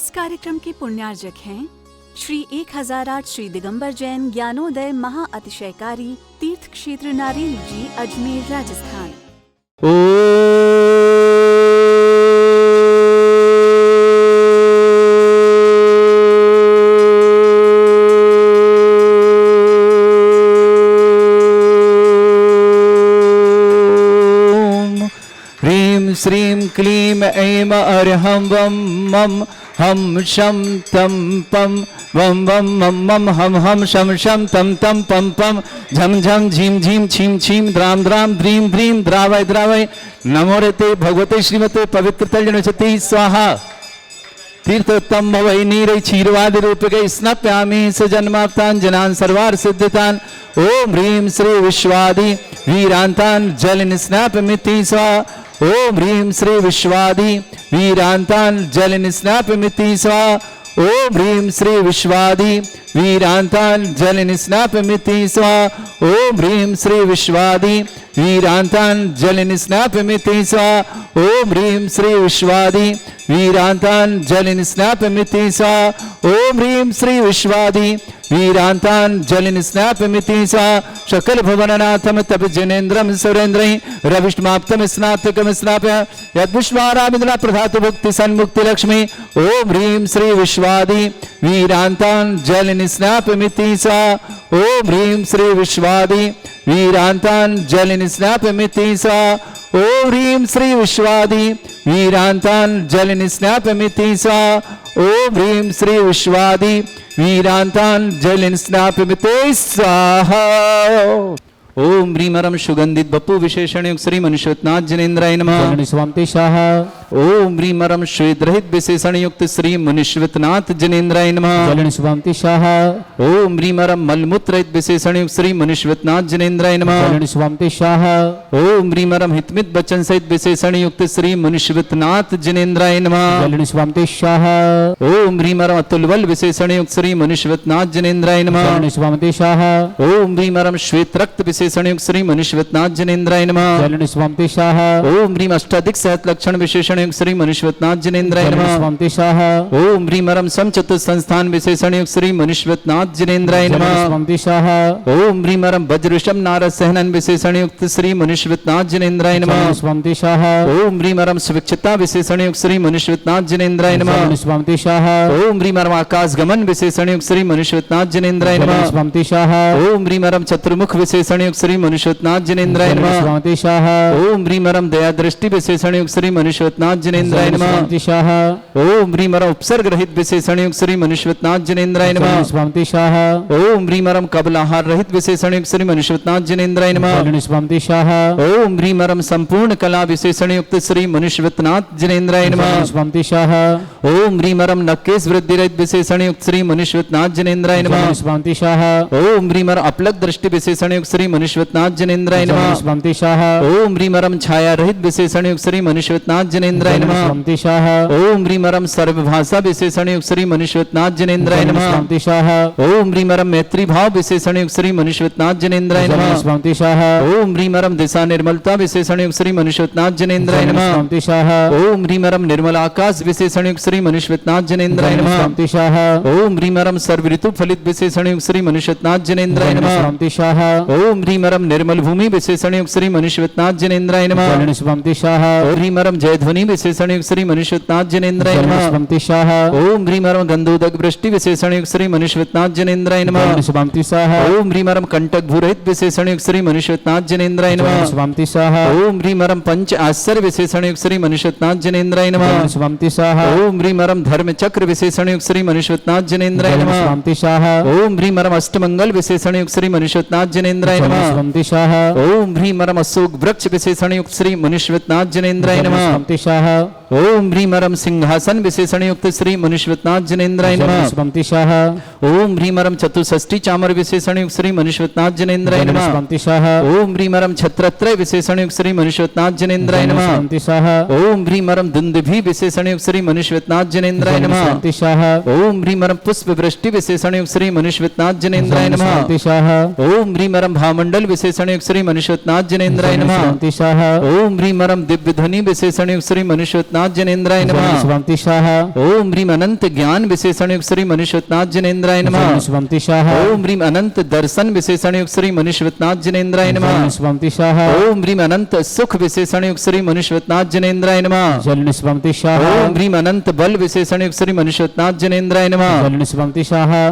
इस कार्यक्रम के पुण्यार्जक हैं श्री 1008 श्री दिगंबर जैन ज्ञानोदय महाअतिशयकारी तीर्थ क्षेत्र नारेल जी, अजमेर, राजस्थान। ह्रीं श्रीं क्लीं ऐं अर्हं वं मं हम शं तं पं वं वं मं मं हम हम शं शं तं तं पं पं झं झं झीं झीं छीं छीं द्रां द्रां द्रीं द्रीं द्रावय द्रावय नमो रे भगवते श्रीमते पवित्र तल्जनचति स्वाहा। तीर्थोत्तम वै नीरै क्षीरवादि रूपके स्नाप्यामि स जन्माप्तान् जनान् सर्वार्थ सिद्धितान्। ओम ह्रीं श्री विश्वादि वीरान्तान् जल निस्नापमिति स्वाहा। ओम ह्रीं श्री विश्वादि वीरान्तान् जल निस्नापमिति स्वाहा। ओम ह्रीं श्री विश्वादि वीरान्तान् जल निस्नापमिति स्वाहा। ओम ह्रीं श्री विश्वादि वीरान्तान् जल निस्नापमिति स्वाहा। ओम ह्रीं श्री विश्वादि वीरान्तान् जल निस्नापमिति स्वाहा। ओम ह्रीं श्री विश्वादि वीरान्तान् जल निस्नापमिति स्वाहा। सकल भुवननाथम तप जनेन्द्रम सुरेन्द्रहि रविष्माप्तम स्नातकम स्नाप्य यद्विश्वारामिन्द्रा प्रधातु भुक्ति सन्मुक्ति लक्ष्मी। ओम ह्रीं श्री विश्वादि वीरान्तान् जल निस्नापमिति स्वाहा। ओम ह्रीं श्री विश्वादि वीरान्तान् जल निस्नापमिति स्वाहा। ओम ह्रीं श्री विश्वादि वीरान्तान् जल निस्नापमिति स्वाहा। ओम ह्रीं श्री विश्वादि वीरान्तान् जल निस्नापमिति स्वाहा। ओम ह्रीमरम सुगंधित बपु विशेषण युक्त श्री मनुष्यनाथ जनेन्द्राय नमः। स्वामी शाह। ओम ह्रीमरम श्वेत रहित विशेषण युक्त श्री मनुष्यनाथ जनेन्द्राय नमः। स्वामी शाह। ओम ह्रीमरम मलमूत्र रहित विशेषण युक्त श्री मनुष्यनाथ जनेन्द्राय नमः। स्वामी शाह। ओम ह्रीमरम हितमित बचन सहित विशेषण युक्त श्री मनुष्यनाथ जनेन्द्राय नमः। स्वामी शाह। ओम ह्रीमरम अतुलबल विशेषण युक्त श्री मनुष्यनाथ जनेन्द्राय नमः। स्वामी शाह। ओम ह्रीमरम श्वेत रक्त विशेषण युक्त श्री मनुष्यनाथ जनेन्द्राय नमः। स्वामी शाह। ओम ह्रीम अष्टाधिक सहत लक्षण विशेषण युक्त श्री मनुष्यनाथ जनेन्द्राय नमः। स्वामी शाह। ओम ह्रीमरम समचतुर संस्थान विशेषण युक्त श्री मनुष्यनाथ जनेन्द्राय नमः। स्वामी शाह। ओम ह्रीमरम वज्रषम नारद सहनन विशेषण युक्त श्री मनुष्यनाथ जनेन्द्राय नमः। स्वामी शाह। ओम ह्रीमरम स्विक्षता विशेषण युक्त श्री मनुष्यनाथ जनेन्द्राय नमः। स्वामी शाह। ओम ह्रीमरम आकाश गमन विशेषण युक्त श्री मनुष्यनाथ जनेन्द्राय नमः। स्वामी शाह। ओम ह्रीमरम चतुर्मुख विशेषण युक्त श्री मनुष्यनाथ जनेन्द्राय नमः। स्वामी शाह। ओम ह्रीमरम दया दृष्टि विशेषण युक्त श्री मनुष्यनाथ जनेन्द्राय नमः। स्वामी शाह। ओम ह्रीमरम उपसर्ग रहित विशेषण युक्त श्री मनुष्यनाथ जनेन्द्राय नमः। स्वामी शाह। ओम ह्रीमरम कबलाहार रहित विशेषण युक्त श्री मनुष्यनाथ जनेन्द्राय नमः। स्वामी शाह। ओम ह्रीमरम संपूर्ण कला विशेषण युक्त श्री मनुष्यनाथ जनेन्द्राय नमः। स्वामी शाह। ओम ह्रीमरम नक्केश वृद्धि रहित विशेषण युक्त श्री मनुष्यनाथ जनेन्द्राय नमः। स्वामी शाह। ओम ह्रीमर अपलक दृष्टि विशेषण युक्त श्री मनुष्यनाथ जनेन्द्राय नमः। स्वामी शाह। ओम ह्रीमरम छाया रहित विशेषण युक्त श्री मनुष्यनाथ जनेन्द्राय नमः। स्वामी शाह। ओम ह्रीमरम सर्वभाषा विशेषण युक्त श्री मनुष्यनाथ जनेन्द्राय नमः। स्वामी शाह। ओम ह्रीमरम मैत्री भाव विशेषण युक्त श्री मनुष्यनाथ जनेन्द्राय नमः। स्वामी शाह। ओम ह्रीमरम दिशा निर्मलता विशेषण युक्त श्री मनुष्यनाथ जनेन्द्राय नमः। स्वामी शाह। ओम ह्रीमरम निर्मल आकाश विशेषण युक्त श्री मनुष्यनाथ जनेन्द्राय नमः। स्वामी शाह। ओम ह्रीमरम सर्व ऋतु फलित विशेषण युक्त श्री मनुष्यनाथ जनेन्द्राय नमः। स्वामी शाह। ओम ह्रीमरम निर्मल भूमि विशेषण युक्त श्री मनुष्यनाथ जनेन्द्राय नमः। स्वामी शाह। ओम ह्रीमरम जयध्वनि विशेषण युक्त श्री मनुष्यनाथ जनेन्द्राय नमः। स्वामी शाह। ओम ह्रीमरम गंधोदक वृष्टि विशेषण युक्त श्री मनुष्यनाथ जनेन्द्राय नमः। स्वामी शाह। ओम ह्रीमरम कंटक भूरहित विशेषण युक्त श्री मनुष्यनाथ जनेन्द्राय नमः। स्वामी शाह। ओम ह्रीमरम पंच आश्चर्य विशेषण युक्त श्री मनुष्यनाथ जनेन्द्राय नमः। स्वामी शाह। ओम ह्रीमरम धर्म चक्र विशेषण युक्त श्री मनुष्यनाथ जनेन्द्राय नमः। स्वामी शाह। ओम ह्रीमरम अष्टमंगल विशेषण युक्त श्री मनुष्यनाथ जनेन्द्राय नमः। स्वामी शाह। ओम ह्रीमरम अशोक वृक्ष विशेषण युक्त श्री मनुष्यनाथ जनेन्द्राय नमः। स्वामी शाह। ओम ह्रीमरम सिंहासन विशेषण युक्त श्री मनुष्यनाथ जनेन्द्राय नमः। स्वामी शाह। ओम ह्रीमरम चतुष्षष्टि चामर विशेषण युक्त श्री मनुष्यनाथ जनेन्द्राय नमः। स्वामी शाह। ओम ह्रीमरम छत्रत्रय विशेषण युक्त श्री मनुष्यनाथ जनेन्द्राय नमः। स्वामी शाह। ओम ह्रीमरम दुंदुभि विशेषण युक्त श्री मनुष्यनाथ जनेन्द्राय नमः। स्वामी शाह। ओम ह्रीमरम पुष्प वृष्टि विशेषण युक्त श्री मनुष्यनाथ जनेन्द्राय नमः। स्वामी शाह। ओम ह्रीमरम भामंडल विशेषण युक्त श्री मनुष्यनाथ जनेन्द्राय नमः। स्वामी शाह। ओम ह्रीमरम दिव्य ध्वनि विशेषण युक्त श्री मनुष्यनाथ मनुष्यनाथ जनेन्द्राय नमः। स्वंति स्वाहा ओम ह्रीम अनंत ज्ञान विशेषण युक्त श्री मनुष्यनाथ जनेन्द्राय नमः। स्वंति स्वाहा ओम ह्रीम अनंत दर्शन विशेषण युक्त श्री मनुष्यनाथ जनेन्द्राय नमः। स्वंति स्वाहा ओम ह्रीम अनंत सुख विशेषण युक्त श्री मनुष्यनाथ जनेन्द्राय नमः। स्वंति स्वाहा ओम ह्रीम अनंत बल विशेषण युक्त श्री मनुष्यनाथ जनेन्द्राय नमः। स्वंति स्वाहा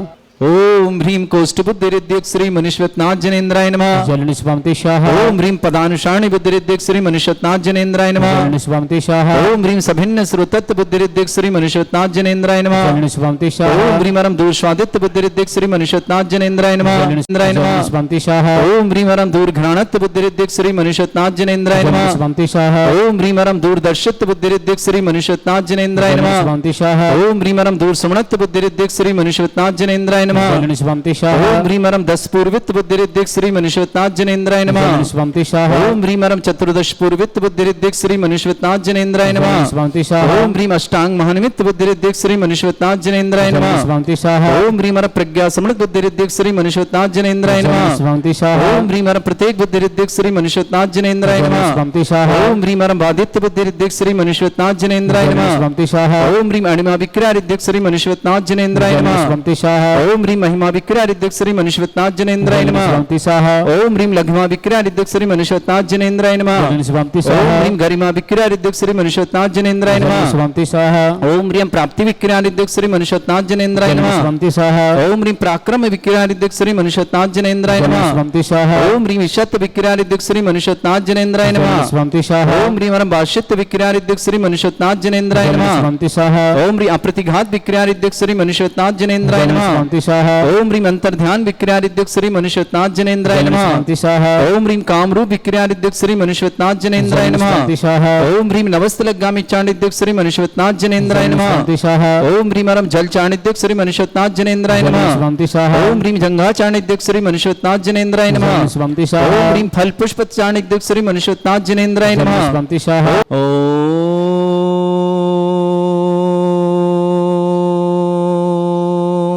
ओम ह्रीम कोष्ठबुद्धिरिद्युक्त श्री मनुष्यनाथ जनेन्द्राय नमः। स्वंति स्वाहा ओम ह्रीम पदानुषाणि बुद्धिरिद्युक्त श्री मनुष्यनाथ जनेन्द्राय नमः। स्वंति स्वाहा ओम ह्रीम सभिन्न श्रुतत्व बुद्धिरिद्युक्त श्री मनुष्यनाथ जनेन्द्राय नमः। स्वंति ओम स्वाहा ह्रीम अरम दूरस्वादित्य बुद्धिरिद्युक्त श्री मनुष्यनाथ जनेन्द्राय नमः। स्वंति स्वाहा ओम ह्रीम अरम दूरघ्राणत्व बुद्धिरिद्युक्त श्री मनुष्यनाथ जनेन्द्राय नमः। स्वंति स्वाहा ओम ह्रीम अरम दूरदर्शित्व बुद्धिरिद्युक्त श्री मनुष्यनाथ जनेन्द्राय नमः। स्वंति स्वाहा ओम ह्रीम अरम दूरसुमणत्व बुद्धिरिद्युक्त श्री मनुष्यनाथ जनेन्द्राय नमः। स्वंति स्वाहा ओम ह्रीम अरम 10 पूर्वित बुद्धिरिद्युक्त श्री मनुष्यनाथ जनेन्द्राय नमः। स्वंति स्वाहा ओम ह्रीम अरम 14 पूर्वित बुद्धिरिद्युक्त श्री मनुष्यनाथ जनेन्द्राय नमः। स्वंति स्वाहा ओम ह्रीम अष्टांग महानिमित्त बुद्धिरिद्युक्त श्री मनुष्यनाथ जनेन्द्राय नमः। स्वंति स्वाहा ओम ह्रीम अरम प्रज्ञा समृद्ध बुद्धिरिद्युक्त श्री मनुष्यनाथ जनेन्द्राय नमः। स्वंति स्वाहा ओम ह्रीम अरम प्रत्येक बुद्धिरिद्युक्त श्री मनुष्यनाथ जनेन्द्राय नमः। स्वंति स्वाहा ओम ह्रीम अरम बादित्य बुद्धिरिद्युक्त श्री मनुष्यनाथ जनेन्द्राय नमः। स्वंति स्वाहा ओम ह्रीम अणिमा विक्रारिद्युक्त श्री मनुष्यनाथ जनेन्द्राय नमः। स्वंति स्वाहा ओम ह्रीम महिमा विक्रारिद्युक्त श्री मनुष्यनाथ जनेन्द्राय नमः। स्वंति स्वाहा ओम ह्रीम लघ्मा विक्रारिद्युक्त श्री मनुष्यनाथ जनेन्द्राय नमः। स्वंति ओम स्वाहा ह्रीम गरिमा विक्रारिद्युक्त श्री मनुष्यनाथ जनेन्द्राय नमः। स्वंति स्वाहा ओम ह्रीम प्राप्ति विक्रारिद्युक्त श्री मनुष्यनाथ जनेन्द्राय नमः। स्वंति स्वाहा ओम ह्रीम पराक्रम विक्रारिद्युक्त श्री मनुष्यनाथ जनेन्द्राय नमः। स्वंति स्वाहा ओम ह्रीम ईशत विक्रारिद्युक्त श्री मनुष्यनाथ जनेन्द्राय नमः। स्वंति स्वाहा ओम ह्रीम अरम भाष्यत्व विक्रारिद्युक्त श्री मनुष्यनाथ जनेन्द्राय नमः। स्वंति स्वाहा ओम ह्रीम अप्रतिघात विक्रारिद्युक्त श्री मनुष्यनाथ जनेन्द्राय नमः। स्वंति स्वाहा ओम ह्रीम अंतर्ध्यान विक्रारिद्युक्त श्री मनुष्यनाथ जनेन्द्राय नमः। स्वंति स्वाहा ओम ह्रीम कामरूप विक्रारिद्युक्त श्री मनुष्यनाथ जनेन्द्राय नमः। स्वंति स्वाहा ओम ह्रीम नवस्तलगामी चाणिद्युक्त श्री मनुष्यनाथ जनेन्द्राय नमः। स्वंति स्वाहा ओम ह्रीम अरम जल चाणिद्युक्त श्री मनुष्यनाथ जनेन्द्राय नमः। स्वंति स्वाहा ओम ह्रीम जंगा चाणिद्युक्त श्री मनुष्यनाथ जनेन्द्राय नमः। स्वंति ओम स्वाहा ह्रीम फल पुष्प चाणिद्युक्त श्री मनुष्यनाथ जनेन्द्राय नमः। स्वंति स्वाहा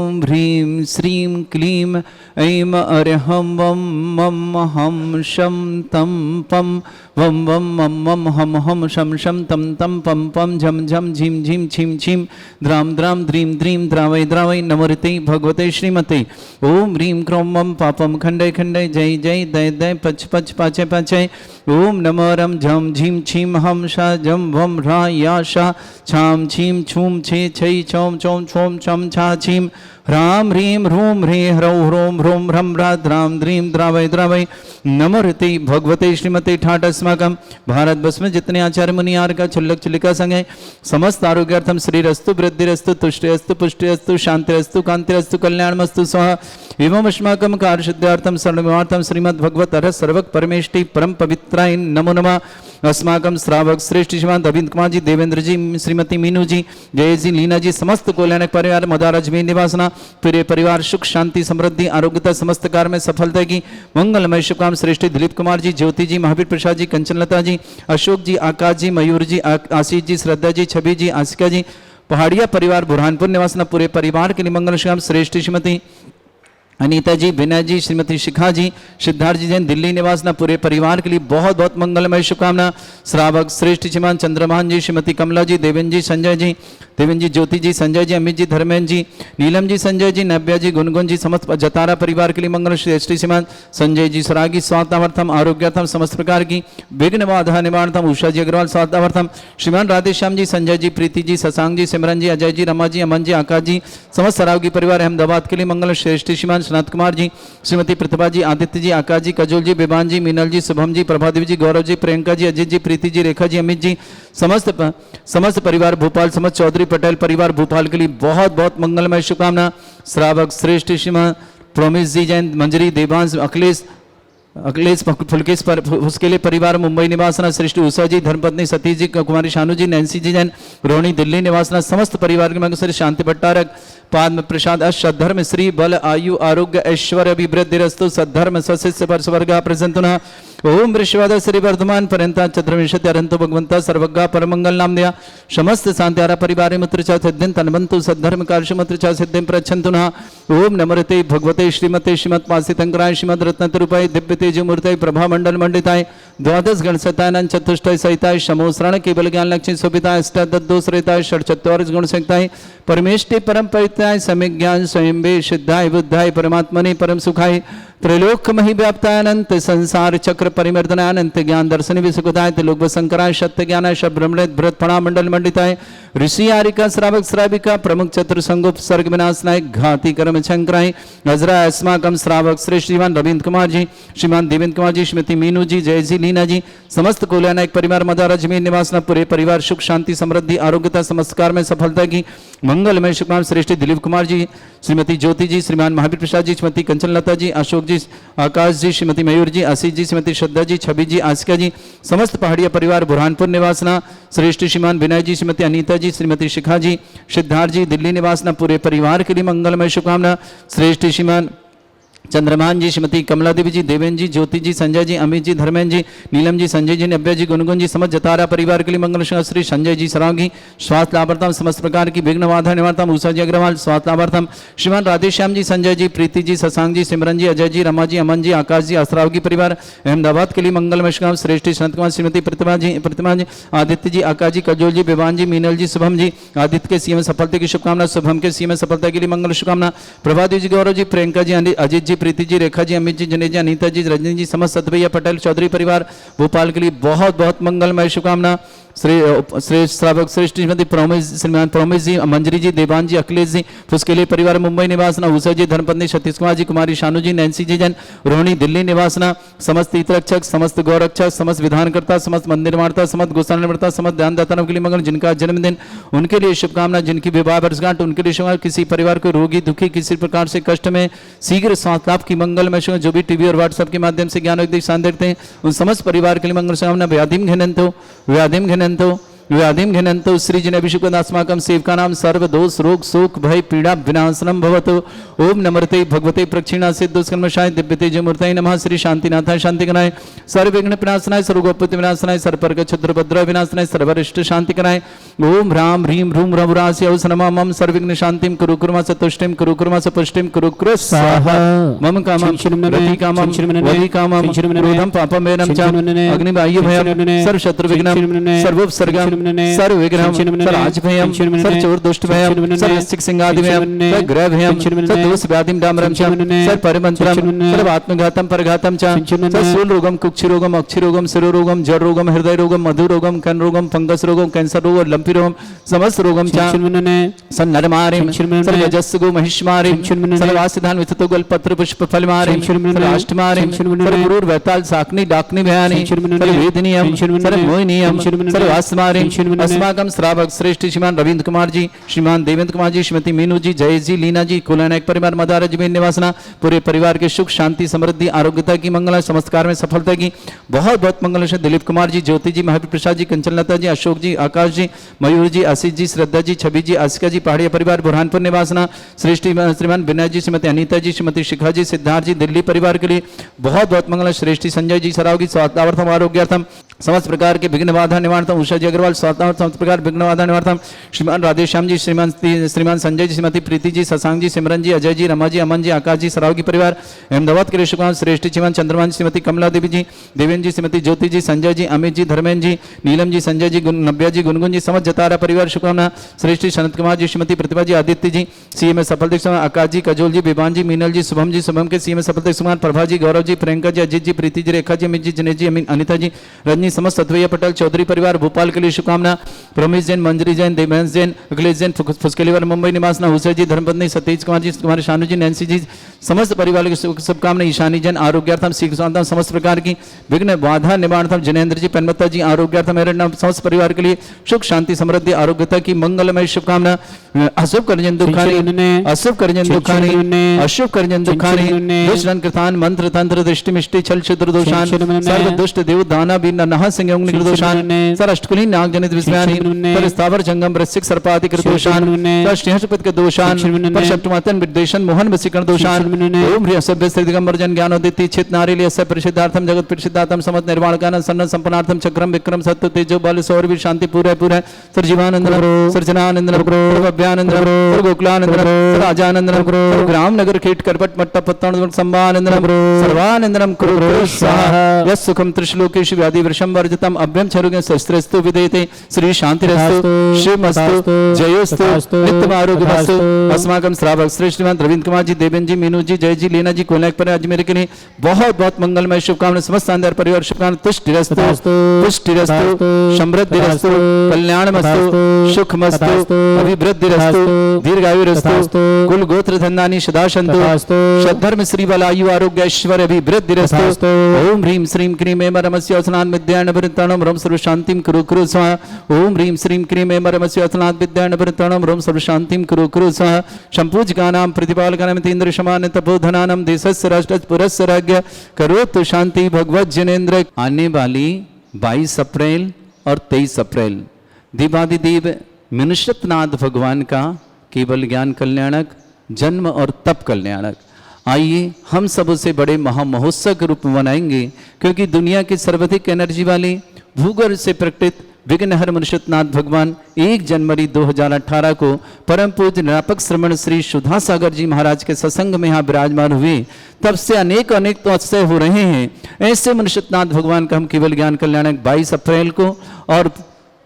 ओम ह्रीम श्रीम क्लीम ऐम अर्हं वम मम हम शम तम पम वम वम मम मम हम शम शम तम तम पम पम झम झम झिम झिम छिम छिम द्राम द्राम द्रीम द्रीम द्रावय द्रावय नमोरते भगवते श्रीमते। ओम ह्रीम क्रोम मम पापम खंडय खंडय जय जय दय दय पच पच पाचय पाचय। ओम नमो रम झम झिम छिम हम शा जम वम रा या शा छाम छीम छूम छे छै छौम चौम छोम छम छा छीम ह्राम ह्रीम ह्रूम ह्रे ह्रौ ह्रोम ह्रोम ह्रम रा द्राम द्रीम द्रावय द्रावय नमोरते भगवते श्रीमते ठाट अस्माकम भारत वर्ष में जितने आचार्य मुनियार का छुल्लक चुलिका संग है समस्त आरोग्यार्थम श्रीरस्तु वृद्धिरस्तु तुष्टिरस्तु पुष्टिरस्तु शांतिरस्तु कांतिरस्तु कल्याणमस्तु स्वाहा। एवं अस्माकं कार्यसिद्ध्यार्थम सर्वमार्थम श्रीमद् भगवत अरहत सर्वक परमेष्टि परम पवित्राय नमो नमः। अस्माकं श्रावक श्रेष्ठ श्रीमान अरविंद कुमार जी, देवेंद्र जी, श्रीमती मीनू जी, जय जी, लीना जी, समस्त कल्याणक परिवार मदाराज में निवासना पूरे परिवार सुख शांति समृद्धि आरोग्यता समस्त कार्य में सफलता की मंगलमय शुभकाम श्रेष्ठ दिलीप कुमार जी, ज्योति जी, महावीर प्रसाद जी, कंचनलता जी, अशोक जी, आकाश जी, मयूर जी, आशीष जी, श्रद्धा जी, छवि जी, आसिका जी, पहाड़िया परिवार बुरहानपुर निवासना पूरे परिवार के लिए मंगल शुभकाम श्रेष्ठ श्रीमती अनीता जी, विनय जी, श्रीमती शिखा जी, सिद्धार्थ जी जैन दिल्ली निवासना पूरे परिवार के लिए बहुत बहुत मंगलमय शुभकामना। श्रावक श्रेष्ठ श्रीमान चंद्रमान जी, श्रीमती कमला जी, देवेंद्र जी, संजय जी, देवेंद्र जी, ज्योति जी, संजय जी, अमित जी, धर्मेंद्र जी, नीलम जी, संजय जी, नव्या जी, गुनगुन जी, समस्त जतारा परिवार के लिए मंगल। श्रेष्ठ श्रीमान संजय जी सरागी स्वास्थ्यार्थम आरोग्यार्थम समस्त प्रकार की विघ्न बाधा निवारणतम उषा जी अग्रवाल स्वास्थ्यार्थम श्रीमान राधेश्याम जी, संजय जी, प्रीति जी, शशांक जी, सिमरन जी, अजय जी, रमा जी, अमन जी, आकाश जी, समस्त सरागी परिवार अहमदाबाद के लिए मंगल। श्रेष्ठ श्रीमान सनत कुमार जी, श्रीमती प्रतिभा जी, आदित्य जी, आकाश जी, कजोल जी, विभान जी, मीनल जी, शुभम जी, प्रभादेवी जी, गौरव जी, प्रियंका जी, अजीत जी, प्रीति जी, रेखा जी, अमित जी, समस्त परिवार भोपाल, समस्त चौधरी पटेल परिवार भोपाल के लिए बहुत बहुत मंगलमय शुभकामना। श्रावक श्रेष्ठ श्रीमान प्रोमिस जी जैन, मंजरी, देवांश, अखिलेश फुलकेश पर उसके लिए परिवार मुंबई निवासना श्रेष्ठ उषा जी, धर्मपत्नी सतीश जी, कुमारी शानू जी, नैन्सी जी जैन, रोहिणी दिल्ली निवासना समस्त परिवार के मंगल। शांति भट्टारक, पाद्म प्रसाद, सद्धर्म, श्री बल, आयु, आरोग्य, ऐश्वर्य, अभिवृद्धिरस्तु, सद्धर्म, स्वशिष्य पर स्वर्ग प्रसन्ना। ओम वृषवाद श्री वर्धमान पर्यंता चतुर्विंशति अरंतो भगवंता सर्वज्ञा परमंगल नाम दिया समस्त शांत्यारा परिवार मित्र चा सिद्धिं तन्वंतु सद्धर्म कार्य चा सिद्धिं प्रच्छन्तु नः। ओम नमोते भगवते श्रीमते श्रीमत् पासितंकराय श्रीमद् रत्नतरूपाय दिव्य तेज मूर्तये प्रभा मंडल मंडिताय द्वादश गण सतानंद चतुष्टय सहिताय शमोश्रण केवल ज्ञान लक्ष्मी सुपिताय अष्टादशरेताय षट्चत्वारिश गुण संहिताय परमेष्टि परम परिताय सम्यक ज्ञान स्वयंभे सिद्धाय बुद्धाय परमात्मने परम सुखाय त्रैलोक मही व्याप्ताय अनंत संसार चक्र परिमर्दनाय अनंत ज्ञान दर्शन विसुखताय त्रिलोक शंकराय सत्य ज्ञानाय शब्रह्मणित भरत फणा मंडल मंडिताय ऋषि आरिका श्रावक श्राविका प्रमुख चतुर संगुप सर्ग विनाशनाय घाती कर्म शंकराय हजरा अस्माकम श्रावक श्रेष्ठ श्रीमान रविंद्र कुमार जी, श्रीमान देवेंद्र कुमार जी, श्रीमती मीनू जी, जय जी, लीना जी, समस्त कोल्यानायक परिवार मदार अजमेर निवासना पूरे परिवार सुख शांति समृद्धि आरोग्यता समस्कार में सफलता की मंगलमय शुभकाम श्रेष्ठ दिलीप कुमार जी, श्रीमती ज्योति जी, श्रीमान महावीर प्रसाद जी, श्रीमती कंचन लता जी, अशोक जी, आकाश जी, श्रीमती मयूर जी, आशीष जी, श्रीमती श्रद्धा जी, छवि जी, आसिका जी, समस्त पहाड़िया परिवार बुरहानपुर निवासना श्रेष्ठ श्रीमान विनय जी, श्रीमती अनीता जी, श्रीमती शिखा जी, सिद्धार्थ जी, दिल्ली निवासना पूरे परिवार के लिए मंगलमय शुभकामना श्रेष्ठ श्रीमान चंद्रमान जी, श्रीमती कमला देवी जी, देवेंद्र जी, ज्योति जी, संजय जी, अमित जी, धर्मेंद्र जी, नीलम जी, संजय जी, नव्या जी, गुनगुन जी, समस्त जतारा परिवार के लिए मंगल श्री संजय जी सरागी स्वास्थ्य लाभार्थम समस्त प्रकार की विघ्न बाधा निवारतम उषा जी अग्रवाल स्वास्थ्य लाभार्थम श्रीमान राधेश्याम जी, संजय जी, प्रीति जी, शशांक जी, सिमरन जी, अजय जी, रमा जी, अमन जी, आकाश जी, असरावगी परिवार अहमदाबाद के लिए मंगलमय शुभकामना श्रेष्ठ संत कुमार श्रीमती प्रतिमा जी, आदित्य जी, आकाश जी, कजोल जी, विवान जी, मीनल जी, शुभम जी, आदित्य के सीएम सफलता की शुभकामना, शुभम के सीएम सफलता के लिए मंगल शुभकामना, प्रभादेव जी, गौरव जी, प्रियंका जी, अजित जी, प्रीति जी, रेखा जी, अमित जी, जनेजा, अनीता जी, रजनी जी, समस्त सतभैया पटेल चौधरी परिवार भोपाल के लिए बहुत बहुत मंगलमय शुभकामना श्रेष्ठ श्रावक श्रेष्ठ श्रीमती श्रीमान प्रोमेश जी, मंजरी जी, देवान जी, अखिलेश जी, फुसकेली परिवार मुंबई निवासना, उषा जी, धर्मपत्नी सतीश कुमार जी, कुमारी शानू जी, नैन्सी जी जन, रोहिणी दिल्ली निवासना, समस्त तीर्थरक्षक, समस्त गौरक्षक, समस्त विधानकर्ता, समस्त मंदिर निर्माता, समस्त गोसाल निर्माता, समस्त दानदाताओं के लिए मंगल, जिनका जन्मदिन उनके लिए शुभकामना, जिनकी विवाह वर्षगांठ उनके लिए शुभकामना, किसी परिवार को रोगी दुखी किसी प्रकार से कष्ट में शीघ्र स्वास्थ्य लाभ की मंगलमय शुभ, जो भी टीवी और व्हाट्सएप के माध्यम से ज्ञान शान देखते हैं उन समस्त परिवार के लिए मंगल शुभकामना, व्याधिम घनंतो व्याधिम घनंतो श्रीजन अभिषेकदास्माकं सेवका नाम सर्व दोष रोग शोक भय पीड़ा विनाशनम भवतु ओम नमर्ते भगवते प्रक्षिणा सिद्धोस्कर्मशाय दिव्यतेज मूर्तये नमः श्री शांतिनाथाय शांतिकराय सर्व विघ्न विनाशनाय सर्वगोपति विनाशनाय सर्वपर्ग क्षुद्रभद्र विनाशनाय सर्वरिष्ट शांतिकराय ओम ह्रां ह्रीं ह्रूं रघुरास्य औसनमा मम सर्वविघ्न शांतिम कुरु कुर्मा सतुष्टिम कुरु कुर्मा सपुष्टिम कुरु कुरु स्वाहा मम कामं रति कामं वदि कामं क्रोधं पापं वेदं च अग्निवायु भयं सर्व शत्रु विघ्नं सर्वोपसर्गं सर्व विघ्नं सर्व भयं सर्व चोर दुष्ट भयं सर्व सिक सिंगादि भयं सर्व ग्रह भयं सर्व दोष व्याधिं डामरं च सर्व परिमंत्रं सर्व आत्मघातं परघातं च सर्व स्थूल रोगं कुक्षि रोगं अक्षि रोगं शिरो रोगं जड़ रोगं हृदय रोगं मधु रोगं कर्ण रोगं फंगस रोगं कैंसर रोग और लंपी रोगं समस्त रोगं च सन्नरमारिं सर्व जस्सुगो महिष्मारिं सर्व आसिधान विततो गल पत्र पुष्प फलमारिं सर्व अष्टमारिं सर्व गुरुर वैताल साकनी डाकनी भयानि सर्व वेदनीयं सर्व मोहिनीयं सर्व आसमारिं अस्माकं श्रावक श्रेष्ठ श्रीमान रविंद्र कुमार जी, श्रीमान देवेंद्र कुमार जी, श्रीमती मीनू जी, जय जी, लीना जी, कोलानायक परिवार मदार अजमेर निवासना पूरे परिवार के सुख शांति समृद्धि आरोग्यता की मंगल संस्कार में सफलता की बहुत बहुत मंगल। दिलीप कुमार जी, ज्योति जी, महावीर प्रसाद जी, कंचन लता जी, अशोक जी, आकाश जी, मयूर जी, आशीष जी, श्रद्धा जी, छवि जी, आसिका जी, पहाड़िया परिवार बुरहानपुर निवासना श्रेष्ठ श्रीमान विनय जी, श्रीमती अनीता जी, श्रीमती शिखा जी, सिद्धार्थ जी, दिल्ली परिवार के लिए बहुत बहुत मंगल। श्रेष्ठी संजय जी सरावगी स्वास्थ्यार्थम आरोग्यार्थम समस्त प्रकार के विघ्न बाधा निवारतम उषा जी अग्रवाल स्वास्थ्यार्थ समस्त प्रकार विघ्न बाधा निवारतम श्रीमान राधेश्याम जी, श्रीमान संजय जी, श्रीमती प्रीति जी, शशांक जी, सिमरन जी, अजय जी, रमा जी, अमन जी, आकाश जी, सरावगी परिवार अहमदाबाद के लिए शुभकामना। श्रेष्ठ श्रीमान चंद्रमान जी, श्रीमती कमला देवी जी, देवेंद्र जी, श्रीमती ज्योति जी, संजय जी, अमित जी, धर्मेंद्र जी, नीलम जी, संजय जी, नव्या जी, गुनगुन जी, समस्त जतारा परिवार शुभकामना। श्रेष्ठ सनत कुमार जी, श्रीमती प्रतिभा जी, आदित्य जी, सीएम सफल दीक्षा, आकाश जी, कजोल जी, विवान जी, मीनल जी, शुभम के सीएम सफल दीक्षा, प्रभा जी, गौरव जी, प्रियंका जी, अजित जी, प्रीति जी, रेखा जी, अमित जी, जनेश जी, अनिता जी, रजनी, समस्त सतवैया पटेल चौधरी परिवार भोपाल के लिए शुभकामना। प्रमेश जैन, मंजरी जैन, देवेंद्र जैन, अखिलेश जैन, फुसकेलीवार मुंबई निवासना, हुसैन जी, धर्मपत्नी सतीश कुमार जी, कुमारी शानू जी, नैन्सी जी, समस्त परिवार की शुभकामना। ईशानी जैन आरोग्यार्थम, सीख शांतम समस्त प्रकार की विघ्न बाधा निवारणार्थम, जिनेन्द्र जी, पन्मत्ता जी आरोग्यार्थम, एरण्यम समस्त परिवार के लिए सुख शांति समृद्धि आरोग्यता की मंगलमय शुभकामना। अशुभ करजन दुखानी, अशुभ करजन दुखानी, अशुभ करजन दुखानी, दुष्टन कृतान मंत्र तंत्र दृष्टि मिष्टि छल क्षुद्र दोषान, सर्व दुष्ट देव दाना बीन नह संयोग निग्र दोषान, सर अष्टकुली नाग जनित विस्मयानि, पर स्थावर जंगम वृश्चिक सर्पादि कृत दोषान, पर श्रेष्ठपद के दोषान, पर शब्दमातन विद्वेषण मोहन वसीकरण दोषान, मुनिने ओम ह्रीं सभ्य श्री दिगंबर जन ज्ञानोदिति चित नारी अस्य परिषदार्थम जगत परिषदार्थम समत निर्वाण कान सन्न संपन्नार्थम चक्रम विक्रम सत्य तेजो बल सौर भी शांति पूरे पूरे सर्जीवानंद सर्जनानंद भव्यानंद गोकुलानंद राजानंद ग्राम नगर कीट करपट मट्ट पत्तन संभानंद सर्वानंदनम कुरु स्वाहा यस सुखम त्रिश्लोकेश व्याधि वृषम वर्जितम अभ्यम छरुगे शस्त्रस्तु विदेते श्री शांतिरस्तु शिवमस्तु जयोस्तु नित्यम आरोग्यमस्तु अस्माकं श्रावक श्रीमान रविंद्र कुमार जी, देवेंद्र जी, मीनू जी, जय जी, लीना जी, कोलैक पर अजमेर के लिए बहुत बहुत मंगलमय शुभकामनाएं। समस्त अंदर परिवार शुभकामनाएं। तुष्टिरस्तु पुष्टिरस्तु समृद्धिरस्तु कल्याणमस्तु सुखमस्तु अभिवृद्धिरस्तु दीर्घायुरस्तु कुल गोत्र धन्यानि सदा सन्तु सद्धर्म श्री बल आयु आरोग्य ऐश्वर्य अभिवृद्धिरस्तु। ओम ह्रीं श्रीं क्रीं ऐं रमस्य स्नान विद्यान वृत्ताणं रम सर्व शांतिं कुरु कुरु स्वाहा। ओम ह्रीं श्रीं क्रीं ऐं रमस्य स्नान विद्यान वृत्ताणं रम सर्व शांतिं कुरु कुरु स्वाहा। संपूज्यकानां प्रतिपालकानां तीन्द्र समान तपोधनानां देशस्य राष्ट्रस्य पुरस्य राज्ञ करोतु शांति भगवत जनेन्द्र। आने वाली 22 अप्रैल और 23 अप्रैल देवादिदेव मनुष्यनाथ भगवान का केवल ज्ञान कल्याणक जन्म और तप कल्याणक आइए हम सब उसे बड़े महामहोत्सव के रूप में मनाएंगे, क्योंकि दुनिया की सर्वाधिक एनर्जी वाली भूगर्भ से प्रकटित विघ्नहर मनुष्यनाथ भगवान 1 जनवरी 2018 को परम पूज्य निरापक श्रमण श्री सुधा सागर जी महाराज के सत्संग में यहाँ विराजमान हुए। तब से अनेक तो अतिशय हो रहे हैं। ऐसे मनुष्यनाथ भगवान का हम केवल ज्ञान कल्याणक 22 अप्रैल को और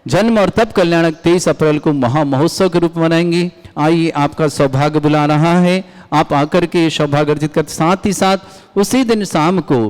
जन्म और तप कल्याणक 23 अप्रैल को महामहोत्सव के रूप में मनाएंगे। आइए आपका सौभाग्य बुला रहा है, आप आकर के सौभाग्य अर्जित करते। साथ ही साथ उसी दिन शाम को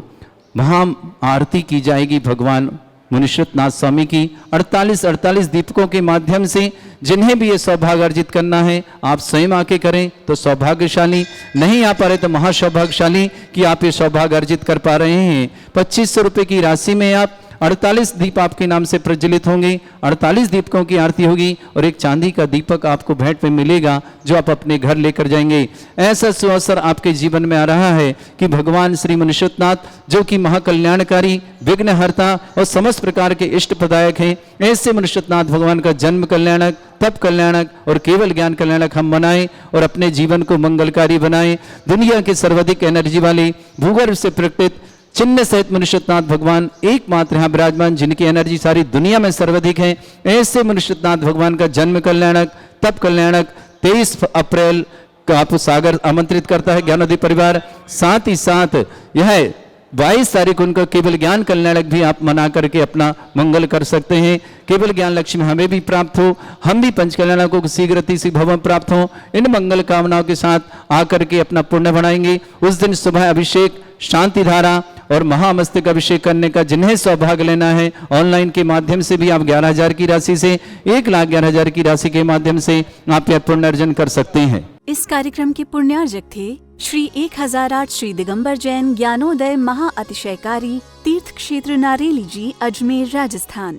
महा आरती की जाएगी भगवान मनुष्यनाथ स्वामी की 48 दीपकों के माध्यम से। जिन्हें भी ये सौभाग्य अर्जित करना है आप स्वयं आके करें तो सौभाग्यशाली, नहीं आ पा रहे तो महासौभाग्यशाली कि आप ये सौभाग्य अर्जित कर पा रहे हैं। 2500 रुपये की राशि में आप 48 दीप आपके नाम से प्रज्वलित होंगे, 48 दीपकों की आरती होगी और एक चांदी का दीपक आपको भेंट में मिलेगा जो आप अपने घर लेकर जाएंगे। ऐसा सुअवसर आपके जीवन में आ रहा है कि भगवान श्री मनुष्यनाथ जो कि महाकल्याणकारी विघ्नहर्ता और समस्त प्रकार के इष्ट प्रदायक हैं, ऐसे मनुष्यनाथ भगवान का जन्म कल्याणक तप कल्याणक और केवल ज्ञान कल्याणक हम मनाएं और अपने जीवन को मंगलकारी बनाएं। दुनिया के सर्वाधिक एनर्जी वाले भूगर्भ से प्रकटित चिन्ह सहित मनुष्यनाथ भगवान एकमात्र यहाँ विराजमान जिनकी एनर्जी सारी दुनिया में सर्वाधिक है। ऐसे मनुष्यनाथ भगवान का जन्म कल्याणक तप कल्याणक 23 अप्रैल को आप सागर आमंत्रित करता है ज्ञानोदय परिवार। साथ ही साथ यह 22 तारीख उनको केवल ज्ञान कल्याणक भी आप मना करके अपना मंगल कर सकते हैं। केवल ज्ञान लक्ष्मी हमें भी प्राप्त हो, हम भी पंच कल्याणकों को शीघ्रति से भवन प्राप्त हो। इन मंगल कामनाओं के साथ आकर के अपना पुण्य बढ़ाएंगे। उस दिन सुबह अभिषेक शांति धारा और महामस्तक अभिषेक करने का जिन्हें सौभाग्य लेना है ऑनलाइन के माध्यम से भी आप 11,000 की राशि से 1,11,000 की राशि के माध्यम से आप यह पुण्य अर्जन कर सकते हैं। इस कार्यक्रम के पुण्यार्जक थे श्री 1008 श्री दिगंबर जैन ज्ञानोदय महा अतिशयकारी तीर्थ क्षेत्र नारेली जी, अजमेर, राजस्थान।